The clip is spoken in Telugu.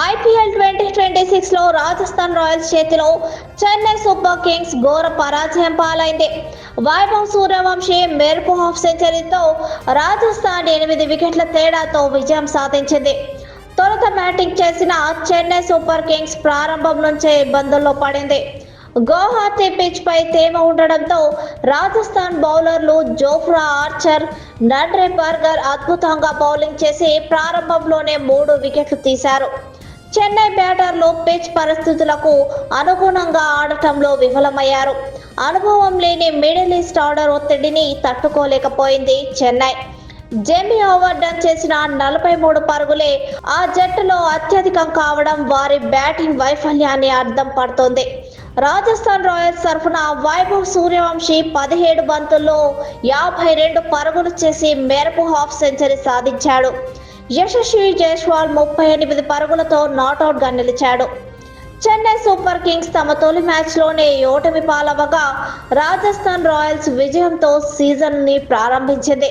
ఐపీఎల్ 2026లో రాజస్థాన్ రాయల్స్ చేతిలో చెన్నై సూపర్ కింగ్స్ ఘోర పరాజయం పాలైంది. వైభవ్ సూర్యవంశీ మెరుపు హాఫ్ సెంచరీతో రాజస్థాన్ 8 వికెట్ల తేడాతో విజయం సాధించింది. తొలుత బ్యాటింగ్ చేసిన చెన్నై సూపర్ కింగ్స్ ప్రారంభం నుంచే ఇబ్బందుల్లో పడింది. గౌహతి పిచ్ పై తేమ ఉండడంతో రాజస్థాన్ బౌలర్లు జోఫ్రా ఆర్చర్, నడ్రే బర్గర్ అద్భుతంగా బౌలింగ్ చేసి ప్రారంభంలోనే 3 వికెట్లు తీశారు. చెన్నై బ్యాటర్లు పిచ్ పరిస్థితులకు అనుగుణంగా ఆడటంలో విఫలమయ్యారు. అనుభవం లేని మిడిల్ ఈస్ట్ ఆర్డర్ ఒత్తిడిని తట్టుకోలేకపోయింది చెన్నై. జెమీ ఓవర్డన్ చేసిన 43 పరుగులే ఆ జట్టులో అత్యధికం కావడం వారి బ్యాటింగ్ వైఫల్యాన్ని అర్థం పడుతోంది. రాజస్థాన్ రాయల్స్ తరఫున వైభవ్ సూర్యవంశీ 17 బంతుల్లో 52 పరుగులు చేసి మెరుపు హాఫ్ సెంచరీ సాధించాడు. యశస్వి జైస్వాల్ 38 పరుగులతో నాట్అవుట్ గా నిలిచాడు. చెన్నై సూపర్ కింగ్స్ తమ తొలి మ్యాచ్లోనే ఓటమి పాలవగా రాజస్థాన్ రాయల్స్ విజయంతో సీజన్ ని ప్రారంభించింది.